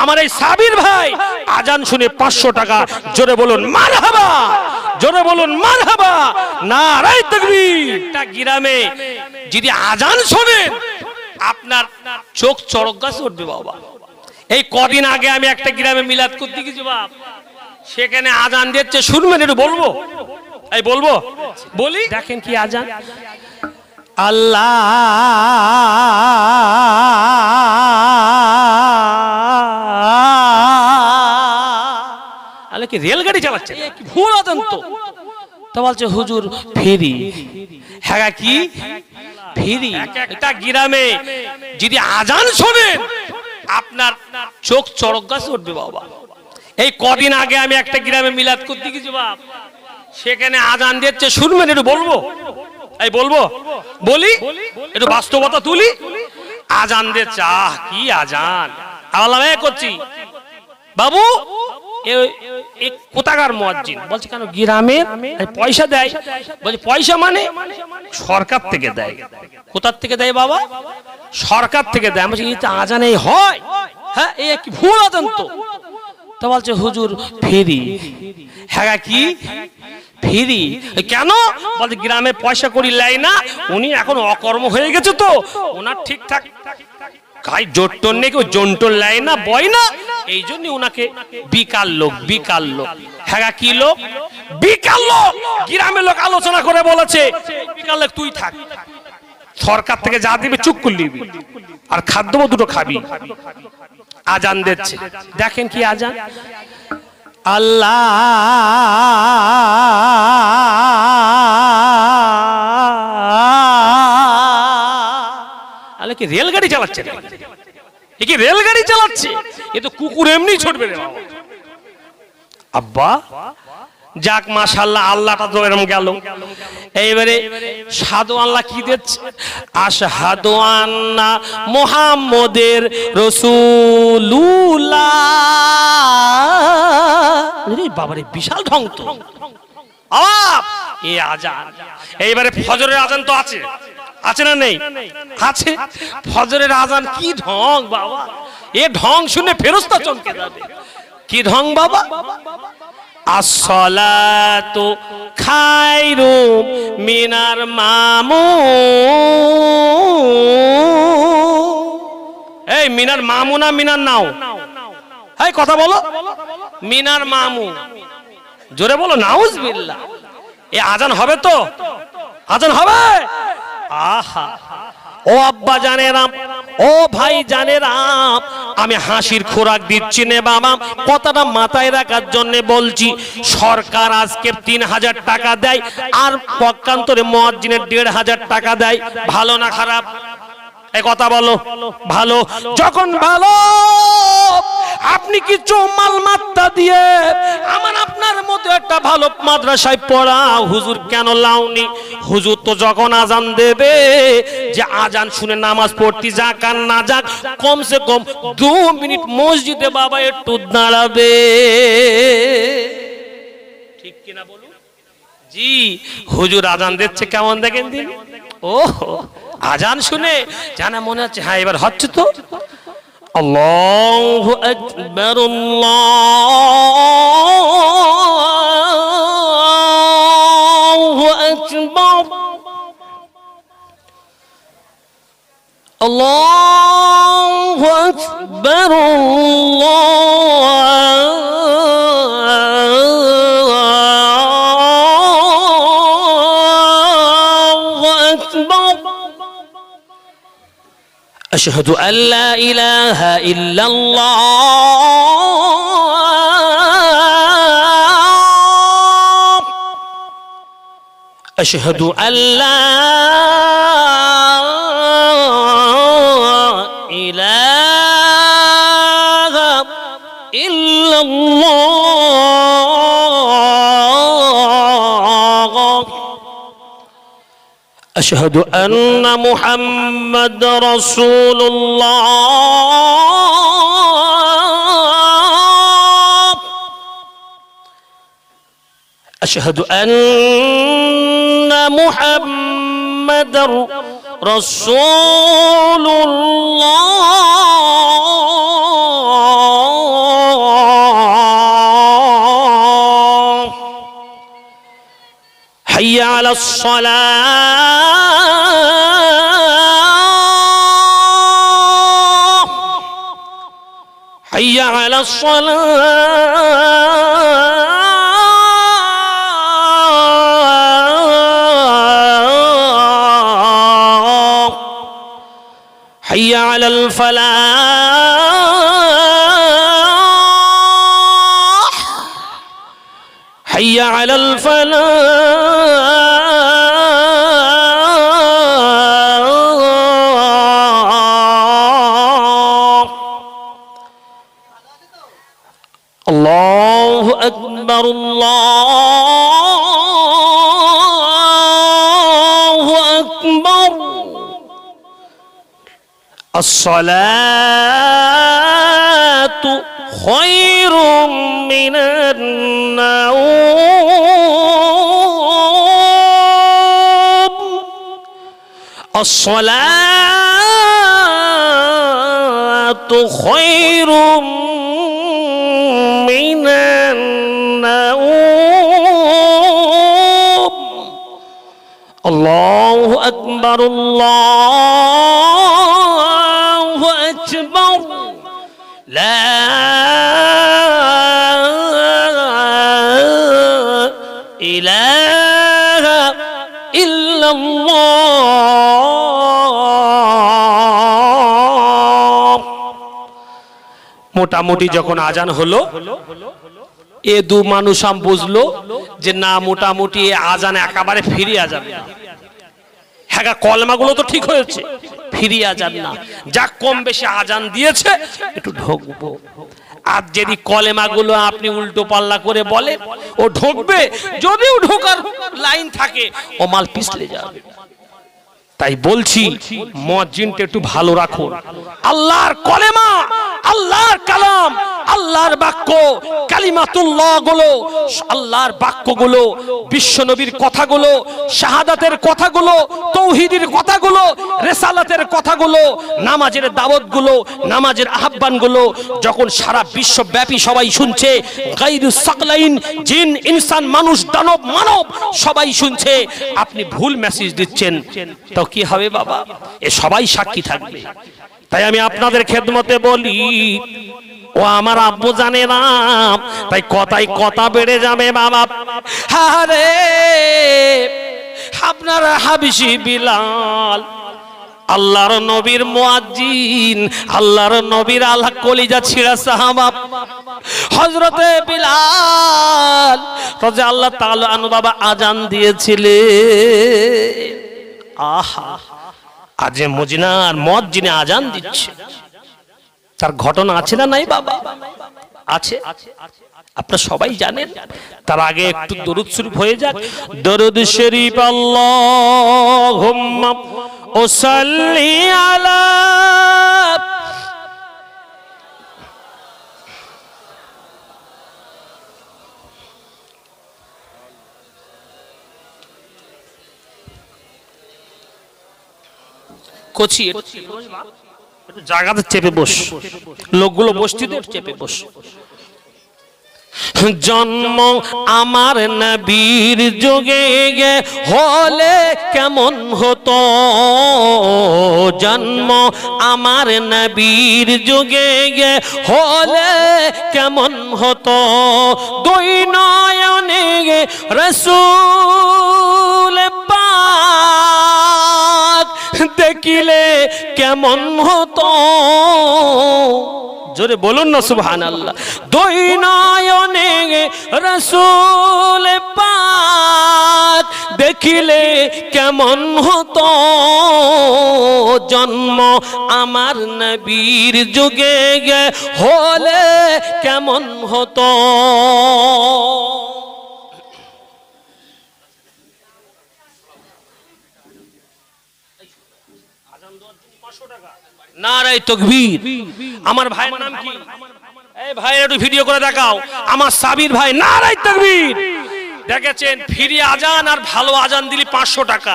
আমার এই সাবির ভাই আজান শুনে 500 টাকা, জোরে বলুন মারহাবা, জোরে বলুন মারহাবা, নারায়ে তাকবীর। একটা গ্রামে যদি আজান শোনেন আপনার চোখ চড়ক গাছে উঠবে বাবা। এই কদিন আগে আমি একটা গ্রামে মিলাদ করতে গেছি বাপ, সেখানে আজান দিচ্ছে, শুনবেন একটু বলবো? এই বলবো, বলি, দেখেন কি আজান। আল্লাহ আল্লাহ কি রেলগাড়ি চালাচ্ছে, কি ভুল আজান তো বলছে হুজুর ফেরি। হ্যাঁ কি ফেরি? একটা গ্রামে যদি আজান শোনেন আপনার চোখ চড়ক গাছে উঠবে বাবা। এই কদিন আগে আমি একটা গ্রামে মিলাদ করতে গেছি বাপ, সেখানে আজান দিচ্ছে, শুনবেন একটু বলবো? এই বলবো, বলি, একটু বাস্তবতা তুলি। আজান দিচ্ছে, আহ কি আজান, আল্লাহ করছি বাবু। কোথাকার মুয়াজ্জিন? বলছে কেন গ্রামের পয়সা দেয়? বলছে পয়সা মানে সরকার থেকে দেয়। কোথার থেকে দেয় বাবা? সরকার থেকে দেয়। বলছে এটা আজান এই হয়? হ্যাঁ, এই কি ভুল আজান তো বলছে হুজুর ফেরি। হ্যাঁ কি ফেরি? কেন? বলছে গ্রামে পয়সা করি লাই না, উনি এখন অকর্ম হয়ে গেছে তো ওনার ঠিকঠাক গায়ে জোট্টন নেই, কেউ জন্টন লাই না, বয় না, এই জন্য ওনাকে বিকাল লোক, বিকাল লোক। হ্যাঁ কি লোক? বিকাল লোক। গ্রামের লোক আলোচনা করে বলেছে বিকাল লোক তুই থাক, সরকার থেকে যা দিবে চুপ করে নিবি, আর খাদ্য দুটো খাবি। আজান দিচ্ছে, দেখেন কি আজান। আল্লাহ আল্লাহ কি রেলগাড়ি চালাচ্ছে? এ কি রেলগাড়ি চালাচ্ছে? এ তো কুকুর এমনি ছুটবে রে বাবা। আব্বা যাক মাশাআল্লাহ, আল্লাহটা তো এরকম গেল। এইবারে সাধু আল্লাহ কি দিচ্ছে? আশহাদু আন্না মুহাম্মাদের রাসূলুল্লাহ। রে বাবারে বিশাল ঢং তো এই আজান। এইবারে ফজরের আজান তো আছে, আছে না নেই? আছে। ফজরের আজান কি ঢং বাবা, এ ঢং শুনে ফেরেশতা চমকে যাবে। কি ঢং বাবা? আসসালাতু খায়রুম মিনার মামুন। এই মিনার মামু না মিনার নাও? এই কথা বলো, মিনার মামু। জোরে বলো নাউজুবিল্লাহ। এ আজান হবে তো? আজান হবে? আহা, ও আব্বা জানেরাম, ও ভাই জানেরাম, আমি হাসির খোরাক দিচ্ছি নে বাবা, কথাটা মাথায় রাখার জন্য বলছি। সরকার আজকে 3000 টাকা দেয়, আর পক্ষান্তরে মুয়াজ্জিনের 1500 টাকা দেয়। ভালো না খারাপ? এই কথা বলো। ভালো। যখন ভালো, আপনি কিছু মাল মাত্রা দিয়ে আমার আপনার মতো একটা ভালো মাদ্রাসায় পড়া হুজুর কেন লাউনি? হুজুর তো যখন আজান দেবে, যে আজান শুনে নামাজ পড়তে যাক আর না যাক, কমসে কম 2 মিনিট মসজিদে বাবা একটু দাঁড়াবে। ঠিক কিনা বলুন? জি, হুজুর আজান দিচ্ছে কেমন দেখেন দিন। ও আজান শুনে জানা মনে হচ্ছে হ্যাঁ এবার হচ্ছে তো। আল্লাহু আকবার, আল্লাহু আকবার, আল্লাহু আকবার, أشهد أن لا إله إلا الله، أشهد أن لا إله إلا الله، أشهد أن محمد رسول الله، أشهد أن محمد رسول الله، হাইয়া আলাস সালাহ, হাইয়া আলাস সালাহ, হাইয়া আলাল ফালাহ, হাইয়া আলাল ফালাহ। আল্লাহু আকবার, আল্লাহু আকবার। الصلاة خير من النوم، الصلاة خير من النوم. الله أكبر، الله أكبر. لا إله إلا الله. মোটামুটি যখন আজান হলো, এ দু মানুষ বুঝলো যে না, মোটামুটি আজান একেবারে ফিরিয়ে যাবে। হ্যাঁ, কলমাগুলো তো ঠিক হয়েছে, ফিরিয়ে আজান না, যা কম বেশি আজান দিয়েছে একটু ঢুকবো। আর যদি কলেমাগুলো আপনি উল্টো পাল্লা করে বলেন, ও ঢুকবে, যদিও ঢোকার লাইন থাকে ও মাল পিছলে যাবে। তাই বলছি মুয়াজ্জিনটা একটু ভালো রাখুন। আল্লাহর কলেমা, আল্লাহর কালাম, আল্লাহর বাক্য, কালিমাতুল্লাহ গুলো, আল্লাহর বাক্যগুলো, বিশ্বনবীর কথাগুলো, শাহাদাতের কথাগুলো, তৌহিদের কথাগুলো, রিসালাতের কথাগুলো, নামাজের দাওয়াতগুলো, নামাজের আহ্বানগুলো যখন সারা বিশ্বব্যাপী সবাই শুনছে, গায়রুস সাকলাইন, জিন ইনসান, মানুষ দানব মানব সবাই শুনছে, আপনি ভুল মেসেজ দিচ্ছেন, তো কি হবে বাবা? এ সবাই সাক্ষী থাকবে। তাই আমি আপনাদের খেদমতে বলি, ও আমার আব্বু জানে না, তাই কথাই কথা বেড়ে যাবে বাবা। আরে আপনারা হাবশি বিলাল, আল্লাহর নবীর মুয়াজ্জিন, আল্লাহর নবীর আল্লাহ কলিজা ছিঁড়া সাহাবা হযরতে বিলাল রাদিয়াল্লাহু তাআলা আনহু বাবা আজান দিয়েছিলেন। আহা, আজে মুজিনার মুয়াজ্জিনে আজান দিচ্ছে, তার ঘটনা আছে না নাই বাবা? আছে, আপনারা সবাই জানেন। তার আগে একটু দরুদ শরীফ হয়ে যাক। দরুদ শরীফ, আল্লাহুম্মা সাল্লি আলা কোচি, একটু জায়গাতে চেপে বস, লোকগুলো বসতিতে চেপে বস। জন্ম আমার নবীর যুগে হলে কেমন হতো, জন্ম আমার নবীর যুগে হলে কেমন হতো, দুই নয়নে রাসূল পাক দেখিলে কেমন হতো। জোরে বলুন না সুবহানাল্লাহ। দুই নয়নে রাসূল পাক দেখিলে কেমন হতো, জন্ম আমার নবীর যুগে হলে কেমন হতো। নারায়ে তাকবীর। আমার ভাইয়ের নাম কি? এই ভাই একটু ভিডিও করে দেখাও। আমার সাবির ভাই, নারায়ে তাকবীর। দেখেছেন, ফ্রি আজান আর ভালো আজান দিলি 500 টাকা।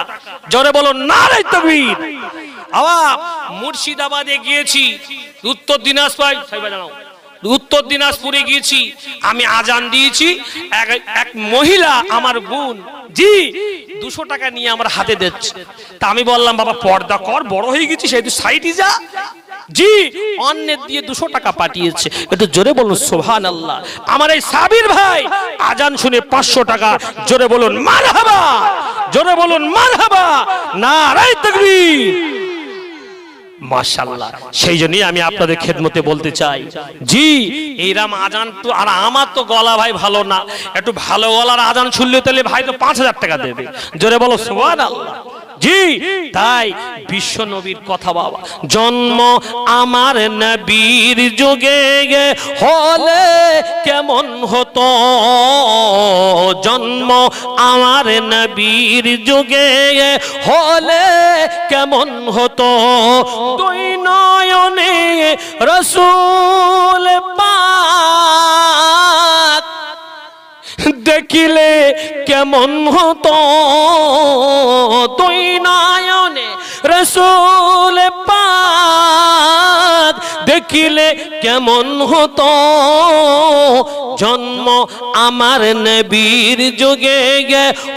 জোরে বলো নারায়ে তাকবীর। আবার মুর্শিদাবাদে গিয়েছি, উত্তর দিনাজপুর, উত্তর দিনাজপুরে গিয়েছি, আমি আজান দিয়েছি, এক মহিলা আমার বোন জি 200 টাকা নিয়ে আমার হাতে দিচ্ছে। তা আমি বললাম বাবা পর্দা কর, বড় হয়ে গেছি, সেই সাইডে যা। জি অন্যের দিয়ে 200 টাকা পাঠিয়েছে। একটু জোরে বলুন সুবহানাল্লাহ। আমার এই সাবির ভাই আজান শুনে 500 টাকা, জোরে বলুন মারহাবা, জোরে বলুন মারহাবা, নারায়ে তাকবীর, মাশাআল্লাহ। সেই জন্যই আমি আপনাদের খেদমতে বলতে চাই, জি এইরাম আজান তো, আর আমার তো গলা ভাই ভালো না, একটু ভালো গলার আজান শুনলে তাহলে ভাই তো 5000 টাকা দেবে, জোরে বলো সুবহানাল্লাহ। জি তাই বিশ্ব নবীর কথা বাবা, জন্ম আমার নবীর যুগে হলে কেমন হতো, জন্ম আমার নবীর যুগে হলে কেমন হতো, দুই নয়নে রাসূল পাক দেখিলে কেমন হতো, দুই নয়নে রাসূল পাক দেখিলে কেমন হতো, জন্ম আমার নবীর যুগে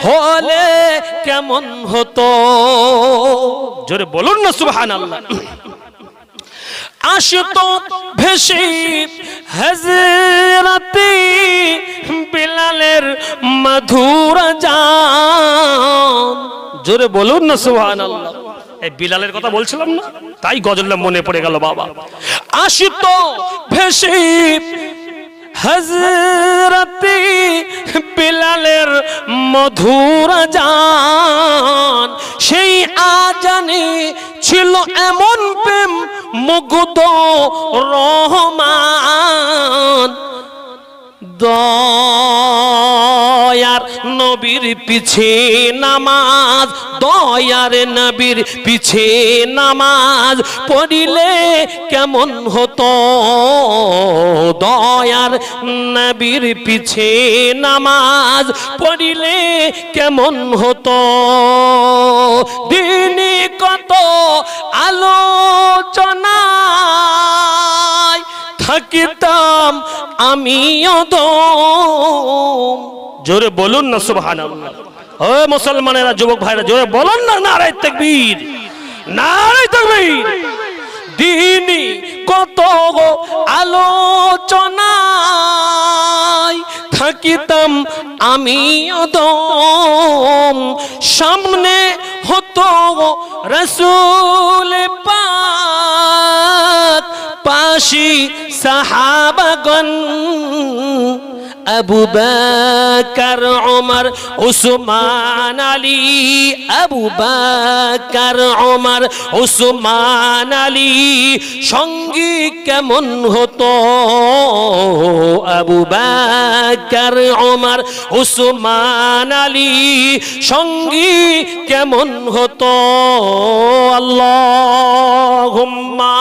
হলে কেমন হতো, জোরে বলুন না সুবহানাল্লাহ। আসতো ভেসে হযরতে বিলালের মধুর জান, জোরে বলুন না সুবহানাল্লাহ। এই বিলালের কথা বলছিলাম না, তাই গজলটা মনে পড়ে গেল বাবা। আসতো ভেসে হযরতে বিলালের মধুর জান, সেই আজানে ছিল এমন প্রেম মুগ্ধ রহমান, দয়ার নবীর পিছে নামাজ, দয়ার নবীর পিছে নামাজ পড়িলে কেমন হতো, দয়ার নবীর পিছে নামাজ পড়িলে কেমন হতো, দিনে কত আলোচনায় থাকিতাম আমিও দম, জোরে বলুন না সুবহানাল্লাহ। ও মুসলমানেরা, যুবক ভাইরা জোরে বলুন না নারায়ে তাকবীর, নারায়ে তাকবীর। দিনে কত আলোচনায় থাকিতাম আমিও দম, সামনে হতো রাসূল পাক, পাশে সাহাবাগণ আবু বকর ওমর উসমান আলী, আবু বকর ওমর উসমান আলী, সঙ্গী কেমন হতো, আবু বকর ওমর উসমান আলী, সঙ্গী কেমন হতো, আল্লাহুম্মা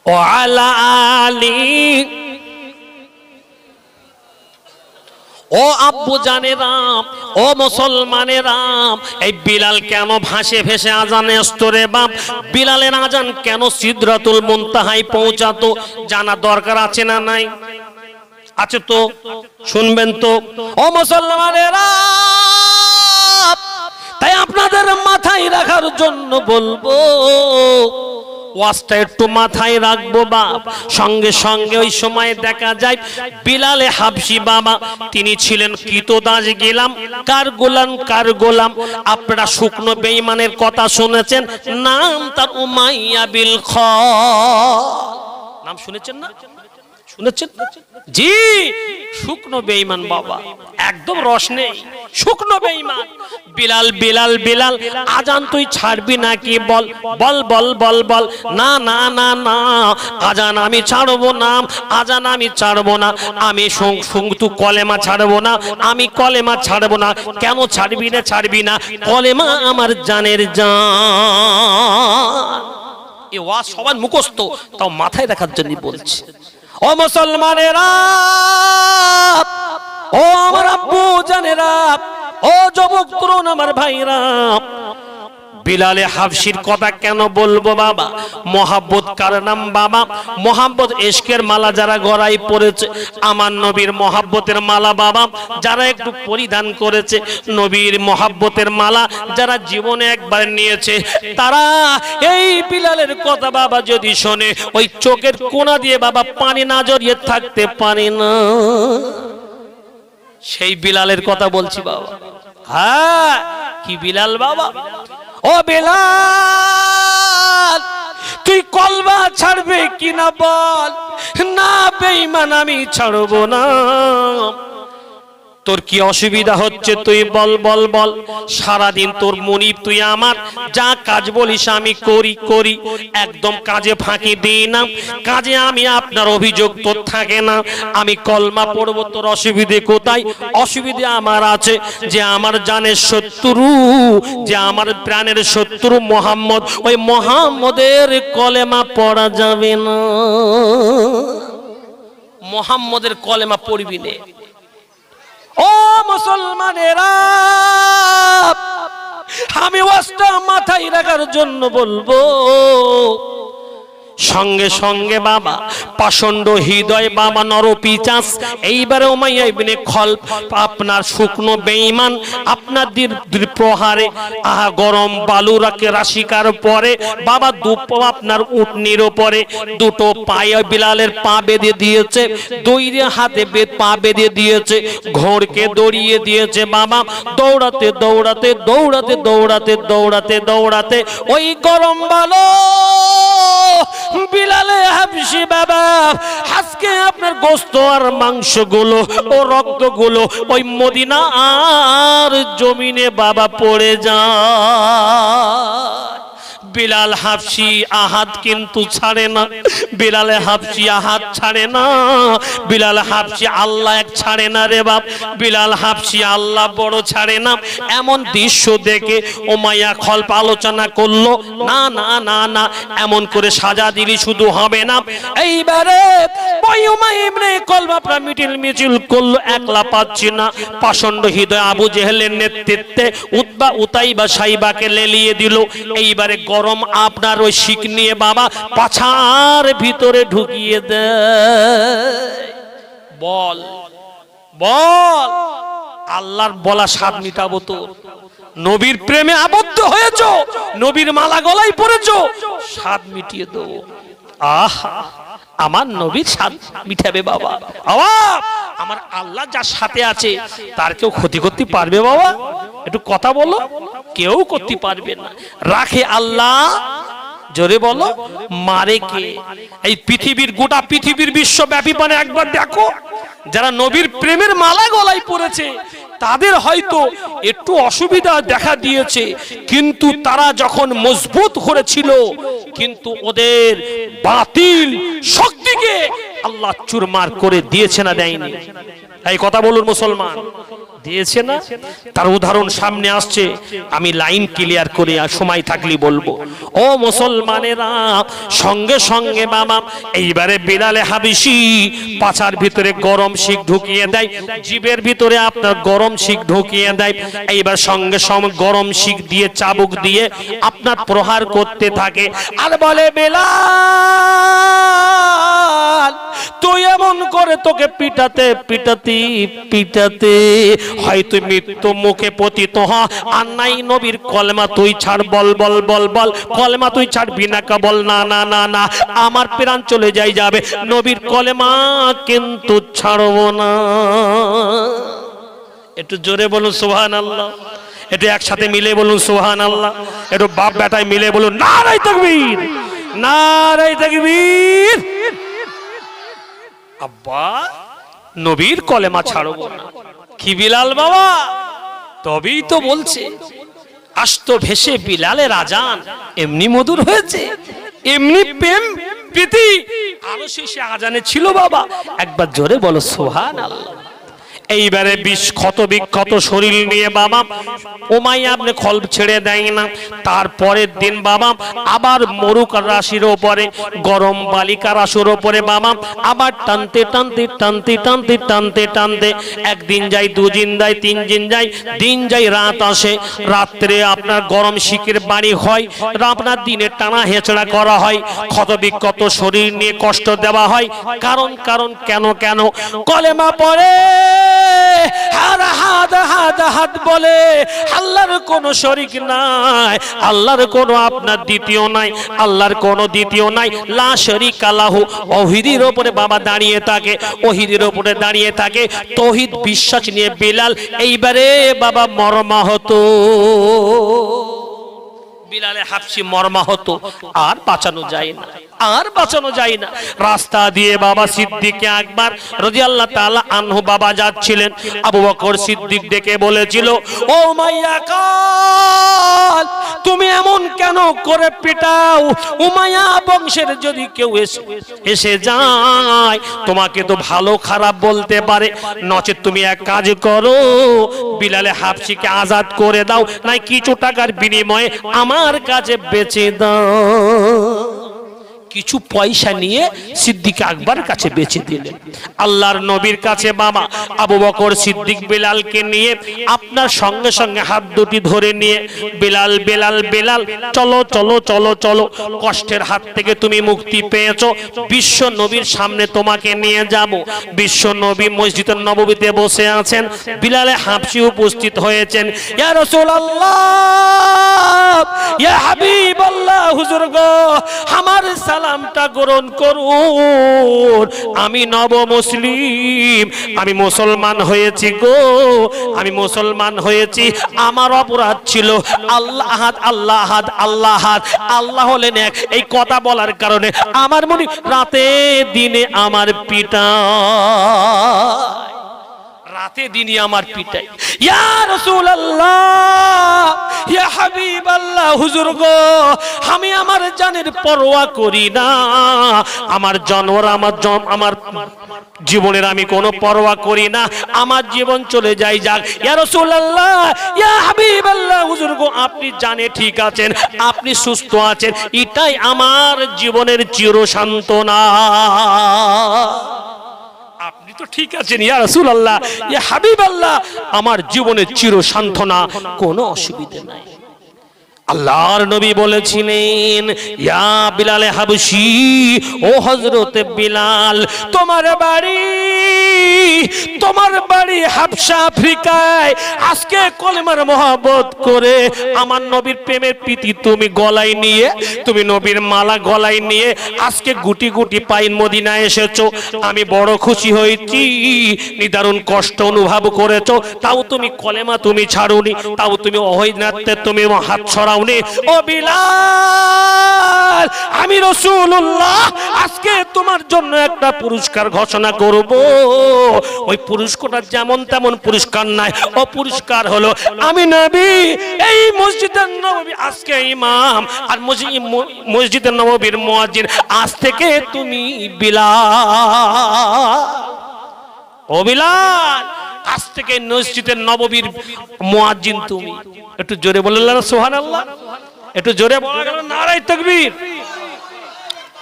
ও আলা আলী। ও আব্বু জানেরা, ও মুসলমানেরা, এই বিলাল কেন ভাসে ভেসে আজানে আসতো রে বাপ, বিলালের আজান কেন সিদরাতুল মুনতাহায় পৌঁছাতো, জানা দরকার আছে না নাই? আছে তো, শুনবেন তো ও মুসলমানেরা। তাই আপনাদের মাথায় রাখার জন্য বলবো, ওয়াজটা একটু মাথায় রাখবো বাপ। সঙ্গে সঙ্গে ওই সময় দেখা যায় বিলালে হাবশি বাবা, তিনি ছিলেন কৃতদাস গোলাম। কার গোলাম? কার গোলাম? আপনারা শুকনো বেঈমানের কথা শুনেছেন, নাম তার উমাইয়া বিল খাল, নাম শুনেছেন না? শুনেছেন? জি, শুকনো বেঈমান বাবা, একদম রস নেই, শুকনো বেঈমান। বিলাল বিলাল বিলাল, আজান তুই ছাড়বি নাকি? বল বল বল বল বল। না না না না, আজান আমি ছাড়বো না, আজান আমি ছাড়বো না, আমি তুই কলেমা ছাড়বো না, আমি কলেমা ছাড়বো না। কেন ছাড়বি না? ছাড়বি না, কলেমা আমার জানের জান। এই ওয়াজ সবার মুখস্থ, তাও মাথায় রাখার জন্য বলছি। ও মুসলমানেরা, ও আমার আব্বু জানেরা, ও যুবক তরুণ আমার ভাইরা, বিলালে হাবশির কথা কেন বলবো বাবা? মহাব্বত কার নাম বাবা? মহাব্বত ইশকের মালা যারা গলায় পড়েছে, আমার নবীর মহাব্বতের মালা বাবা যারা একটু পরিধান করেছে, নবীর মহাব্বতের মালা যারা জীবনে একবার নিয়েছে, তারা এই বিলালের কথা বাবা যদি শোনে, ওই চোখের কোণা দিয়ে বাবা পানি না জড়িয়ে থাকতে পারে না। সেই বিলালের কথা বলছি বাবা। হ্যাঁ, কি বিলাল বাবা? ও বিলাল, তুই কলমা ছাড়বে কিনা বল? না বেঈমান, আমি ছাড়বো না। তোর কি অসুবিধা হচ্ছে তুই বল বল বল। সারাদিন তোর মনিব তুই আমার, যা কাজ বলিস আমি করি করি, একদম কাজে ফাঁকি দিই না, কাজে আমি আপনার অভিযোগ তোর থাকে না। আমি কলমা পড়বো, তোর অসুবিধে কোথায়? অসুবিধে আমার আছে যে আমার জানের শত্রু, যে আমার প্রাণের শত্রু মোহাম্মদ, ওই মোহাম্মদের কলেমা পড়া যাবে না। মোহাম্মদের কলেমা পড়বি না। ও মুসলমানেরা, আমি ওয়াজটা মাথায় রাখার জন্য বলবো, সঙ্গে সঙ্গে বাবা পাষণ্ড হৃদয় বাবা নরপিচাস, এইবারে উমাইয়া ইবনে খলফ আপনার শুকনো বেঈমান আপনার প্রহারে গরম বালুরাকে রাশিকার পরে বাবা আপনার উটনির উপরে দুটো পায়ে বিলালের পা বেঁধে দিয়েছে, দুই হাতে পা বেঁধে দিয়েছে, ঘোড়কে দৌড়িয়ে দিয়েছে বাবা। দৌড়াতে দৌড়াতে দৌড়াতে দৌড়াতে দৌড়াতে দৌড়াতে ওই গরম বালু বিলালে হাবশি বাবা, আজকে আপনার গোশত আর মাংসগুলো ও রক্তগুলো ওই মদিনা আর জমিনে বাবা পড়ে যায়। বিলাল হাবশি আহাত কিন্তু ছাড়ে না, বিলালে হাবশি আহাত ছাড়ে না, বিলাল হাবশি আল্লাহ এক ছাড়ে না রে বাপ, বিলাল হাবশি আল্লাহ বড় ছাড়ে না। এমন দৃশ্য দেখে উমাইয়া খলফ আলোচনা করলো, না না না না, এমন করে সাজা দিলি শুধু হবে না। এইবারে ওই উমাইয়া ইবনে খলফ আপনার মিছিল করলো, একলা পাচ্ছি না, পাষণ্ড হৃদয় আবু জেহেলের নেতৃত্বে উতবা উতাইবা সাইবাকে লেলিয়ে দিল। এইবারে গরম আপনার ওই শিক নিয়ে বাবা পাছার ভিতরে ঢুকিয়ে দেয়। বল বল, আল্লাহর বলা স্বাদ মিটাবো তোর? নবীর প্রেমে আবদ্ধ হয়েছো, নবীর মালা গলায় পড়েছো, স্বাদ মিটিয়ে দেবো। আহা, আমার নবীর স্বাদ মিটাবে বাবা। আমার আল্লাহ যার সাথে আছে তার কেউ ক্ষতি করতে পারবে বাবা? একটু কথা বলো, কেউ করতে পারবে না। রাখে আল্লাহ, জোরে বলো, মারে কে? এই পৃথিবীর গোটা পৃথিবীর বিশ্বব্যাপী মানে একবার দেখো, যারা নবীর প্রেমের মালা গলায় পড়েছে তাদের হয়তো একটু অসুবিধা দেখা দিয়েছে, কিন্তু তারা যখন মজবুত করেছিল, কিন্তু ওদের বাতিল শক্তিকে আল্লাহ চুরমার করে দিয়েছে না দেয়নি? এই কথা বলুন মুসলমান, দিয়েছে না? তার উদাহরণ সামনে আসছে, আমি লাইন ক্লিয়ার করে সময় থাকলে বলবো। ও মুসলমানেরা, সঙ্গে সঙ্গে বাবা এইবারে বিলালে হাবশি পাছার ভিতরে গরম শিক ঢুকিয়ে দেয়, জিবের ভিতরে আপনার গরম শিক ঢুকিয়ে দেয়। এইবার সঙ্গে সঙ্গে গরম শিক দিয়ে চাবুক দিয়ে আপনার প্রহার করতে থাকে, আর বলে বিলাল, তুই এমন করে তোকে পিটাতে পিটাতে পিটাতে হয়তো মৃত্যু মুখে পতিত হ, আর নাই নবীর কলেমা তুই ছাড়, বল বল বল বল, কলেমা তুই ছাড়বি না কা? বল না না না না, আমার প্রাণ চলে যাবে, নবীর কলেমা কিন্তু ছাড়বো না। একটু জোরে বলুন সুবহানাল্লাহ, একটু একসাথে মিলে বলুন সুবহানাল্লাহ, একটু বাপ বেটায় মিলে বলুন নারে তাকবীর, নারে তাকবীর। আব্বা, নবীর কলেমা ছাড়বো না। কি বিলাল বাবা? তবেই তো বলছে, আস্ত ভেসে বিলালের আজান এমনি মধুর হয়েছে, এমনি প্রেম প্রীতি আলো শেষে আজানে ছিল বাবা। একবার জোরে বলো সুবহানাল্লাহ। এইবারে ক্ষত বিক্ষত শরীর নিয়ে বাবা উমাইয়া আপনি খল ছেড়ে দেয় না। তারপরের দিন বাবা আবার মরুক রাশির ওপরে, গরম বালিকা রাশির ওপরে বাবা আবার টানতে টানতে টানতে টানতে টানতে টানতে একদিন যায়, দুদিন যায়, তিন দিন যায়, দিন যায়, রাত আসে। রাত্রে আপনার গরম শিকের বাড়ি হয়, আপনার দিনে টানা হেঁচড়া করা হয়, ক্ষত বিক্ষত শরীর নিয়ে কষ্ট দেওয়া হয়। কারণ কারণ কেন কেন? কলেমা পড়ে হাত বলে আল্লাহর কোনো শরীক নাই, আল্লাহর কোনো আপনার দ্বিতীয় নাই, আল্লাহর কোনো দ্বিতীয় নাই, লা শরীকা লাহু। ওহীদের উপরে বাবা দাঁড়িয়ে থাকে, ওহীদের উপরে দাঁড়িয়ে থাকে, তৌহিদ বিশ্বাস নিয়ে বিলাল এইবারে বাবা মর্মাহত। বিলালে হাবশি মর্মাহত, আর বাঁচানো যায় না, আর বাঁচানো যায় না। রাস্তা দিয়ে বাবা সিদ্দিকে আকবর রাদিয়াল্লাহু তাআলা আনহু বাবা যাচ্ছিলেন। আবু বকর সিদ্দিক ডেকে বলেছিল, ও উমাইয়া কাল, তুমি এমন কেন করে পিটাও? উমাইয়া বংশের যদি কেউ এসে যায় তোমাকে তো ভালো খারাপ বলতে পারে, নচেত তুমি এক কাজ করো, বিলালে হাবশিকে আজাদ করে দাও, নাই কিছু টাকার বিনিময়ে আমার কাছে বেচে দাও। কিছু পয়সা নিয়ে সিদ্দিক আকবর কাছে বেচে দিলেন। আল্লাহর নবীর কাছে বাবা আবু বকর সিদ্দিক বিলালকে নিয়ে আপনার সঙ্গে সঙ্গে হাত দুটি ধরে নিয়ে, বিলাল বেলাল বেলাল চলো চলো চলো চলো, কষ্টের হাত থেকে তুমি মুক্তি পেয়েছো, বিশ্ব নবীর সামনে তোমাকে নিয়ে যাব। বিশ্ব নবী মসজিদের নববীতে বসে আছেন, বিলালে হাবশি উপস্থিত হয়েছেন। ইয়া রাসূলুল্লাহ, ইয়া হাবিবাল্লাহ, হুজুর গো আমার সালামটা গ্রহণ করুন, আমি নব মুসলিম, আমি মুসলমান হয়েছি গো, আমি মুসলমান হয়েছি, আমার অপরাধ ছিল আল্লাহ আহাদ আল্লাহ আহাদ আল্লাহ আহাদ, আল্লাহ হলেন এক, এই কথা বলার কারণে আমার মনে রাতে দিনে আমার পিতা, রাতে দিনে আমার পিটাই। ইয়া রাসূলুল্লাহ, ইয়া হাবিবাল্লাহ, হুজুর গো আমি আমার জানের পরোয়া করি না, আমার জানোয়ার আমার জীবনের আমি কোনো পরোয়া করি না, আমার জীবন চলে যায় যাক। ইয়া রাসূলুল্লাহ, ইয়া হাবিবাল্লাহ, হুজুর গো আপনি জানে ঠিক আছেন, আপনি সুস্থ আছেন, এটাই আমার জীবনের চির সান্ত্বনা। আপনি তো ঠিক আছেন ইয়া রাসূলুল্লাহ, ইয়া হাবিবাল্লাহ, আমার জীবনের চির সান্ত্বনা, কোনো অসুবিধা নাই। আল্লাহর নবী বলেছিলেন, ইয়া বিলালে হাবশি, ও হযরতে বিলাল, তোমার বাড়ি হাবশা আফ্রিকায়, আজকে কলেমার মহব্বত করে আমার নবীর প্রেমের প্রীতি তুমি গলায় নিয়ে, তুমি নবীর মালা গলায় নিয়ে আজকে গুটি গুটি পাইন মদিনায় এসেছো, আমি বড় খুশি হয়েছি। নিদারুণ কষ্ট অনুভব করেছো, তাও তুমি কলেমা তুমি ছাড়ুনি, তাও তুমি অহৈনাতে তুমি হাত ছড়া। ও বিলাল, আমি রাসূলুল্লাহ আজকে তোমার জন্য একটা পুরস্কার ঘোষণা করব। ওই পুরস্কারটা যেমন তেমন পুরস্কার নাই, ও পুরস্কার হলো আমি নবী এই মসজিদের নববী আজকে ইমাম, আর মসজিদের নববীর মুয়াজ্জিন আজ থেকে তুমি বিলাল। ও বিলাল, আজ থেকে মসজিদের নববীর মুয়াজ্জিন তুমি। একটু জোরে বললেন সুবহানাল্লাহ, একটু জোরে বলা গেল নারায়ে তাকবীর।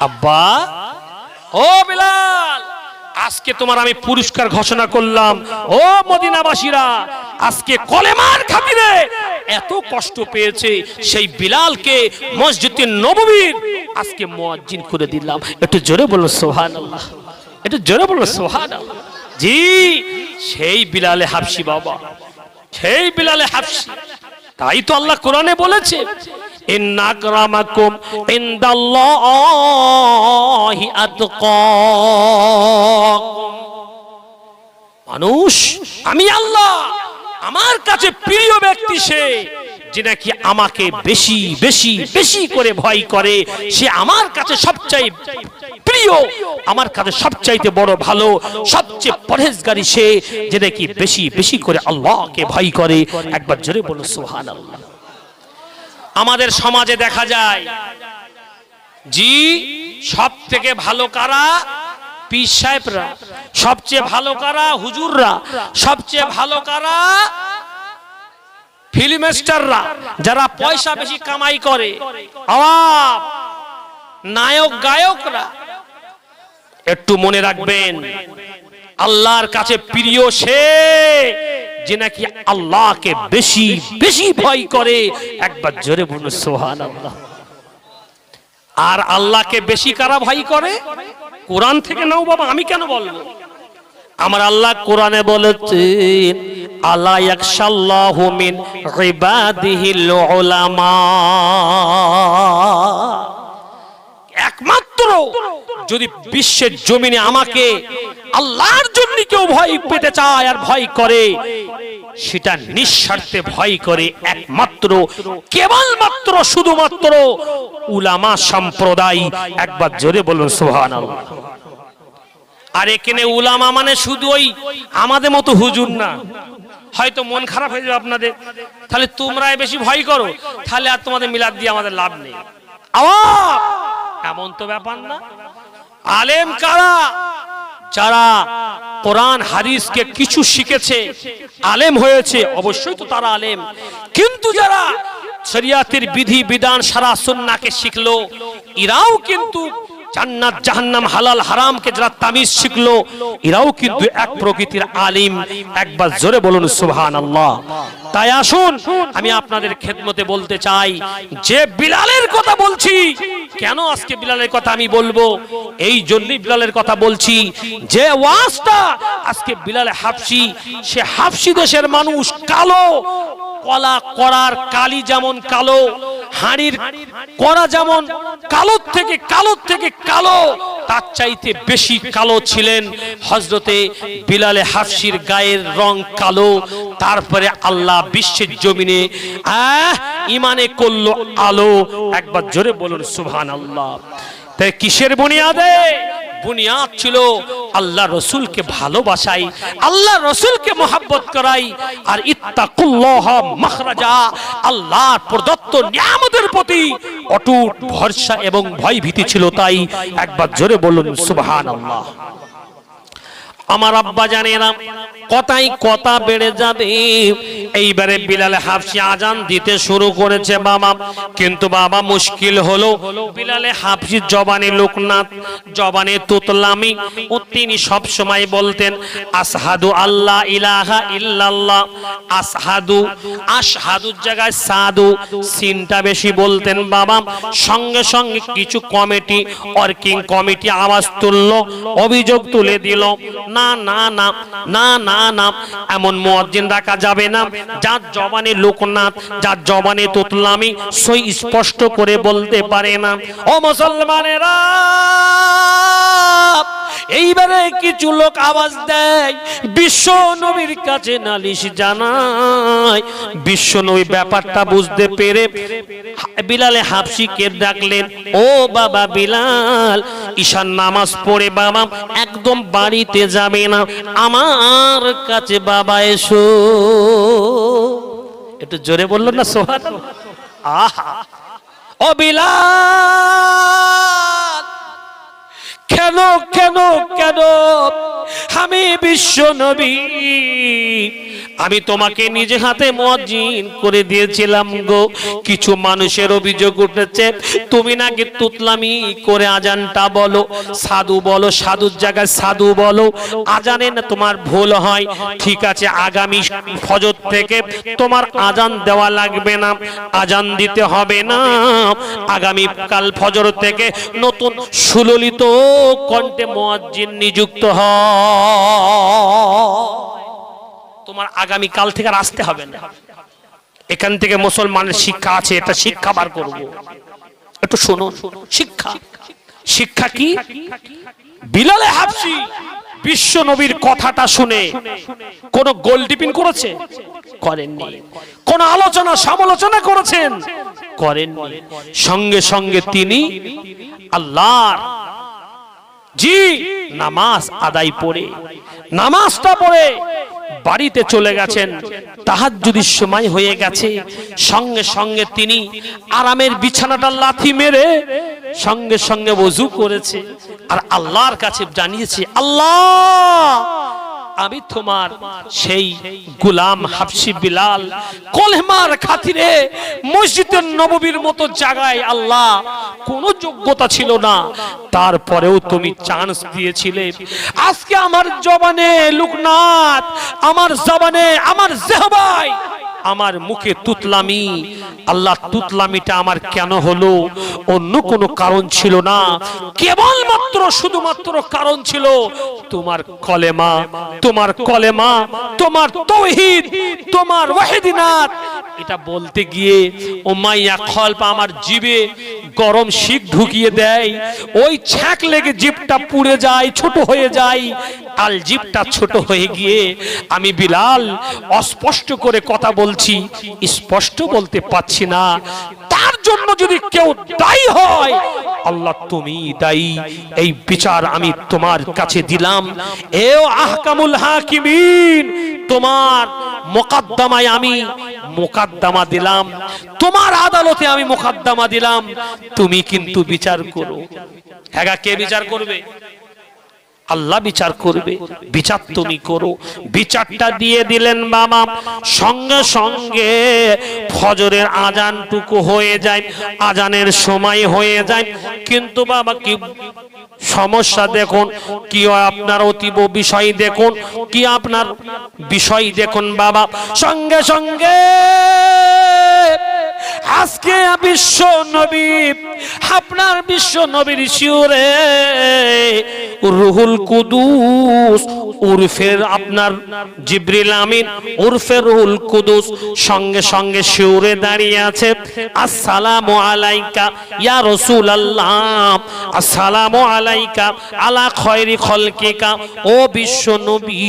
আব্বা, ও বিলাল, আজকে তোমার আমি পুরস্কার ঘোষণা করলাম। ও মদিনাবাসীরা, আজকে কলেমার খাতিরে এত কষ্ট পেয়েছে সেই বিলালকে মসজিদে নববীর আজকে মুয়াজ্জিন করে দিলাম। একটু জোরে বলো সুবহানাল্লাহ, একটু জোরে বলো সুবহানাল্লাহ। জি, সেই বিলালে হাবশি বাবা, সেই বিলালে হাবশি। তাই তো আল্লাহ কোরআনে বলেছে, ইন্না আকরামাকুম ইনদাল্লাহি আতকাকুম। মানুষ, আমি আল্লাহ, আমার কাছে প্রিয় ব্যক্তি সে যে নাকি আমাকে বেশি বেশি বেশি করে ভয় করে, সে আমার কাছে সবচেয়ে প্রিয়, আমার কাছে সবচাইতে বড় ভালো, সবচেয়ে পরহেজগারী সে যে নাকি বেশি বেশি করে আল্লাহকে ভয় করে। একবার জোরে বলো সুবহানাল্লাহ। আমাদের সমাজে দেখা যায়, জি সব থেকে ভালো কারা? পীর সাহেবরা সবচেয়ে ভালো কারা? হুজুররা সবচেয়ে ভালো কারা? ফিল্ম স্টাররা, যারা পয়সা বেশি কামাই করে, আওয়াম নায়ক গায়করা। একটু মনে রাখবেন, আল্লাহর কাছে প্রিয় সে যে নাকি আল্লাহকে বেশি বেশি ভয় করে। একবার জোরে বলুন সুবহানাল্লাহ। আর আল্লাহকে বেশি কারা ভয় করে? কোরআন থেকে নাও বাবা, আমি কেন বলবো? আমার আল্লাহ কোরআনে বলেছেন, আলা ইয়াখশাল্লাহু মিন ইবাদিহিল উলামা। একমাত্র যদি বিশ্বের জমিনে আমাকে আল্লাহর জন্য কেউ ভয় পেতে চায় আর ভয় করে, সেটা নিঃস্বার্থে ভয় করে একমাত্র কেবলমাত্র শুধুমাত্র উলামা সম্প্রদায়। একবার জোরে বলুন সুবহানাল্লাহ। আর এখানে উলামা মানে শুধু ওই আমাদের মতো হুজুর না। হয়তো মন খারাপ হয়ে যাবে আপনাদের, তাহলে তোমরাই বেশি ভয় করো, তাহলে আর তোমাদের মিলাদ দিয়ে আমাদের লাভ নেই। আওয়াম এমন তো ব্যাপার না। আলেম কারা? যারা কোরআন হাদিসকে কিছু শিখেছে, আলেম হয়েছে, অবশ্যই তো তারা আলেম। কিন্তু যারা শরিয়াতের বিধি বিধান সারা সুন্নাহকে শিখলো, এরাও কিন্তু জান্নাত জাহান্নাম হালাল হারামকে যারা তামিজ শিখলো, এরাও কিন্তু এক প্রকৃতির আলিম। একবার জোরে বলুন সুবহানাল্লাহ। তাই আসুন আমি আপনাদের খেদমতে বলতে চাই, যে বিলালের কথা বলছি, কেন আজকে বিলালের কথা আমি বলবো? এই জন্যই বিলালের কথা বলছি যে ওয়াজটা আজকে বিলাল হাবশি, সে হাবশি দেশের মানুষ, কালো, কলা করার কালি যেমন কালো, হাড়ির করা যেমন কালোর থেকে কালো, তার চাইতে বেশি কালো ছিলেন হযরতে বিলালে হাবশির গায়ের রং কালো। তারপরে আল্লাহ বিশ্বের জমিনে ইমানে করলো আলো। একবার জোরে বলুন সুবহানাল্লাহ। তাই কিসের বুনিয়াদে? বুনিয়াদ ছিল আল্লাহ রসুলকে ভালোবাসাই, আল্লাহ রসুলকে মহব্বত করাই, আর ইত্তাকুল্লাহ মাখরাজা, আল্লাহর প্রদত্ত নিয়ামতের প্রতি অটুট ভরসা এবং ভয় ভীতি ছিল। তাই একবার জোরে বলুন সুবহানাল্লাহ। আমার আব্বা জানেনা কথাই কথা বেড়ে যাবে। এইবারে বিলাল হাবশি আজান দিতে শুরু করেছে বাবা, কিন্তু বাবা মুশকিল হলো, বিলাল হাবশির জবানে লোকনাথ, জবানে তুতলামি। ও তিনি সব সময় বলতেন আসহাদু আল্লাহ ইলাহা ইল্লাল্লাহ, আসহাদু, আশহাদুর জায়গায় সাদু, সিনটা বেশি বলতেন বাবা। সঙ্গে সঙ্গে কিছু কমিটি, ওয়ার্কিং কমিটি আওয়াজ তুললো, অভিযোগ তুলে দিল, না না না না না না, এমন মুয়াজ্জিন রাখা যাবে না যার জবানে লোকনাথ, যার জবানে তুতলামি, সই স্পষ্ট করে বলতে পারে না। ও মুসলমানেরা, এইবারে কিছু লোক আওয়াজ দেয়, বিশ্ব নবীর কাছে নালিশ জানায়। বিশ্ব নবী ব্যাপারটা বুঝতে পেরে বিলালে হাবশিকে ডাকলেন, ও বাবা বিলাল, ঈশার নামাজ পড়ে বাবা একদম বাড়িতে যাবে না, আমার কাছে বাবা এসো। একটু জোরে বললো না সুবহানাল্লাহ। আহা, ও বিলাল, কেন কেন কেন? আমি বিশ্ব নবী, আমি তোমাকে নিজে হাতে মুয়াজ্জিন করে দিয়েছিলাম গো। কিছু মানুষের অভিযোগ উঠেছে তুমি নাকি তুতলামি করে আজানটা বলো, সাধু বলো, সাধুর জায়গায় সাধু বলো, আজানে না তোমার ভুল হয়। ঠিক আছে, আগামী ফজর থেকে তোমার আজান দেওয়া লাগবে না, আজান দিতে হবে না। আগামী কাল ফজর থেকে নতুন সুললিত কণ্ঠে মুয়াজ্জিন নিযুক্ত হয়। তোমার আগামী কাল থেকে আর আসতে হবে না। এখান থেকে মুসলমানের শিক্ষা আছে, এটা শিক্ষা বার করব। একটু শোনো শিক্ষা। শিক্ষা কি? বিলাল হাবশি বিশ্ব নবীর কথাটা শুনে কোন গোল টিপিন করেছে? করেননি। কোন আলোচনা সমালোচনা করেছেন? করেননি। সঙ্গে সঙ্গে তিনি আল্লাহর জি নামাজ আদায় পড়ে, নামাজটা পড়ে বাড়িতে চলে গেছেন। তাহাজ্জুদের সময় হয়ে গেছে। সঙ্গে সঙ্গে তিনি আরামের বিছানাটা লাথি মেরে সঙ্গে সঙ্গে ওযু করেছে, আর আল্লাহর কাছে জানিয়েছে, আল্লাহ আমি তোমার সেই গোলাম হাবশি বিলাল, কলেমার খাতিরে মসজিদে নববীর মতো জায়গায় আল্লাহ কোনো যোগ্যতা ছিল না, তারপরেও তুমি চান্স দিয়েছিলে। আজকে আমার জবানে লুকনাত, আমার জবানে আমার জিহ্বায়, আমার মুখে তুতলামি। আল্লাহ তুতলামিটা আমার কেন হলো? অন্য কোনো কারণ ছিল না, কেবলমাত্র শুধুমাত্র কারণ ছিল তোমার কলেমা, তোমার কলেমা, তোমার তাওহীদ, তোমার ওয়াহিদিনাত। এটা বলতে গিয়ে উমাইয়া খলপ আমার জিভে গরম শিক ঢুকিয়ে দেয়, ওই ছ্যাঁক লেগে জিভটা পুড়ে যায়, ছোট হয়ে যায়। আল জিভটা ছোট হয়ে গিয়ে আমি বিলাল অস্পষ্ট করে কথা বলছি, স্পষ্ট বলতে পাচ্ছি না। তার জন্য যদি কেউ দায়ী হয়, আল্লাহ তুমি দায়ী। এই বিচার আমি তোমার কাছে দিলাম। এ আহকামুল হাকিমিন, তোমার মোকদ্দমায় আমি মোকদ্দমা দিলাম, তোমার আদালতে আমি মোকদ্দমা দিলাম, তুমি কিন্তু বিচার করো। হ্যাঁ, কে বিচার করবে? আল্লাহ বিচার করবে, বিচার তুমি করো। বিচারটা দিয়ে দিলেন বাবা। সঙ্গে সঙ্গে ফজরের আজানটুকু হয়ে যায়, আজানের সময় হয়ে যায়। কিন্তু বাবা কি সমস্যা দেখুন, কি আপনার অতীব বিষয় দেখুন, কি আপনার বিষয় দেখুন বাবা। সঙ্গে সঙ্গে আজকে বিশ্ব নবী, আপনার বিশ্ব নবীর শিওরে রুহুল কুদুস উরফের আপনার জিবরিল আমিন উরফে রুহুল কুদুস সঙ্গে সঙ্গে শিওরে দাঁড়িয়ে আছে। আসসালামু আলাইকা ইয়া রাসূলুল্লাহ, আসসালামু আলাইকা আলা খয়রি খলকিকা। ও বিশ্ব নবী,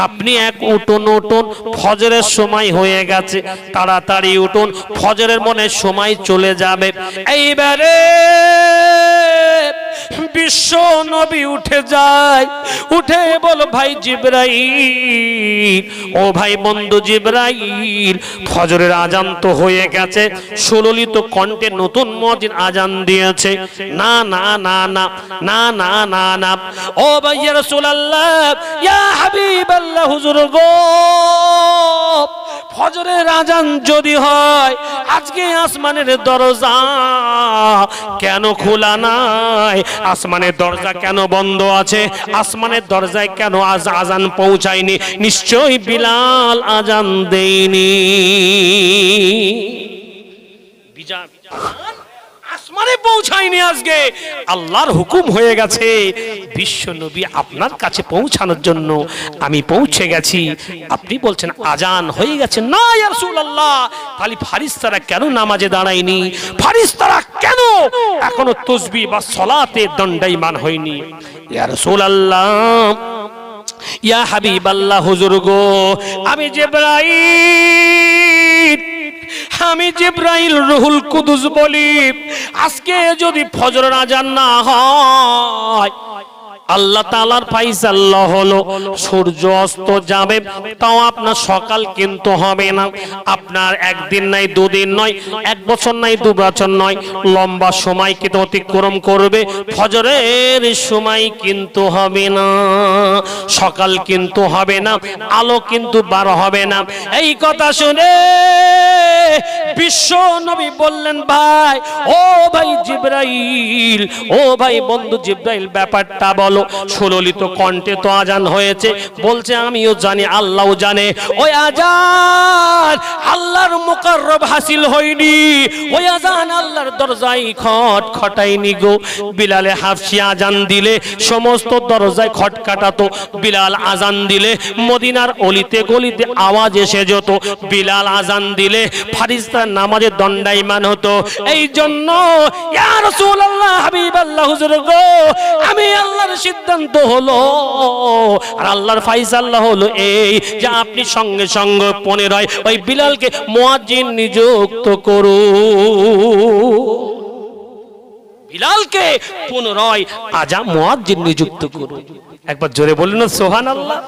আপনি এক উঠুন, উঠুন, ফজরের সময় হয়ে গেছে, তাড়াতাড়ি উঠুন, ফজরের মনে সময় চলে যাবে। এইবারে বিশ্ব নবী উঠে যায়, উঠে বলো ভাই জিবরাইল, ও ভাই বন্ধু জিবরাইল, ফজরের আজান তো হয়ে গেছে। সুললিত কণ্ঠে নতুন মুয়াজ্জিন আজান দিয়েছে। না না না না না না না না, ও ভাই ইয়া রাসূলুল্লাহ, ইয়া হাবিবাল্লাহ, হুজুর গো, ফজরের আজান যদি হয়, আজকে আসমানের দরজা কেন খোলা নাই? আসমানের দরজা কেন বন্ধ আছে? আসমানের দরজায় কেন আজ আজান পৌঁছায়নি? নিশ্চয়ই বিলাল আজান দেয়নি। আসমানে পৌঁছায়নি, আজকে আল্লাহর হুকুম হয়ে গেছে বিশ্ব নবী আপনার কাছে পৌঁছানোর জন্য আমি পৌঁছে গেছি। আপনি বলছেন আজান হয়ে গেছে। না ইয়া রাসূলুল্লাহ, তাহলে ফারিস্তারা কেন নামাজে দাঁড়ায়নি? ফারিস্তারা কেন এখনো তাসবিহ বা সালাতে দণ্ডায়মান হয়নি? ইয়া রাসূলুল্লাহ, ইয়া হাবিবাল্লাহ, হুজুর গো, আমি জিবরাইল রুহুল কুদুস বলি, আজকে যদি ফজরের আজান না হয়, আল্লাহ তাআলার ফায়সালা হলো সূর্য অস্ত যাবে, তাও আপনার সকাল কিন্তু হবে না। আপনার একদিন নাই, দুদিন নয়, এক বছর নাই, 2 বছর নয়, লম্বা সময় কিন্তু অতিক্রম করবে। ফজরের সময় কিন্তু হবে না, সকাল কিন্তু হবে না, আলো কিন্তু বার হবে না। এই কথা শুনে বিশ্ব নবী বললেন, ভাই, ও ভাই জিবরাইল, ও ভাই বন্ধু জিবরাইল, ব্যাপারটা বলো। সুললিত কণ্ঠে তো আজান হয়েছে, বলছে আমিও জানি, আল্লাহও জানে, ওই আজান আল্লাহর মুকাররব হাসিল হয়নি, ওই আজান আল্লাহর দরজায় খটখটায়নি গো। বিলালে হাফসি আজান দিলে সমস্ত দরজায় খটখটাতো, বিলাল আজান দিলে মদিনার অলিতে গলিতে আওয়াজ এসে যেত, বিলাল আজান দিলে ফারিস্তার নামাজে দণ্ডায়মান হতো। এই জন্য ইয়া রাসূলুল্লাহ, হাবিবাল্লাহ, হুজুর গো, আমি আল্লাহর সিদ্ধান্ত হলো আর আল্লাহর ফায়সালা হলো এই যে আপনি সঙ্গে সঙ্গে 15 ওই বিলালকে মুয়াজ্জিন নিযুক্ত করো। বিলালকে 15 আজান মুয়াজ্জিন নিযুক্ত করো। একবার জোরে বলুন না সুবহানাল্লাহ।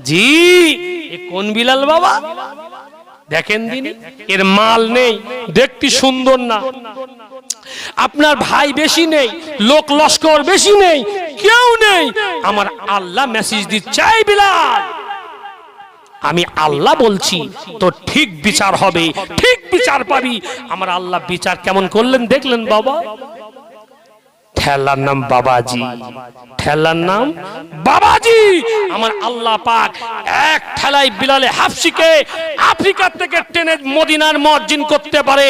জি, এ কোন বিলাল বাবা? দেখেন দিন, এর মাল নেই, দেখতে সুন্দর না, আপনার ভাই বেশি নেই, লোক লস্কর বেশি নেই, কেউ নেই, আমার আল্লাহ মেসেজ দিচ্ছে, এই বিলাল আমি আল্লাহ বলছি তো ঠিক বিচার হবে, ঠিক বিচার পাবি। আমার আল্লাহ বিচার কেমন করলেন দেখলেন বাবা? ঠেলার নাম বাবাজি, ঠেলার নাম বাবাজি। আমার আল্লাহ পাক এক ঠেলায় বিলালে হাফসিকে আফ্রিকা থেকে টেনে মদিনার মুয়াজ্জিন করতে পারে।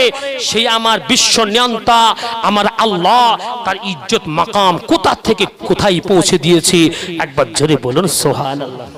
সেই আমার বিশ্ব নিয়ন্তা আমার আল্লাহ তার ইজ্জত মাকাম কোথা থেকে কোথায় পৌঁছে দিয়েছে। একবার জোরে বলুন সুবহানাল্লাহ।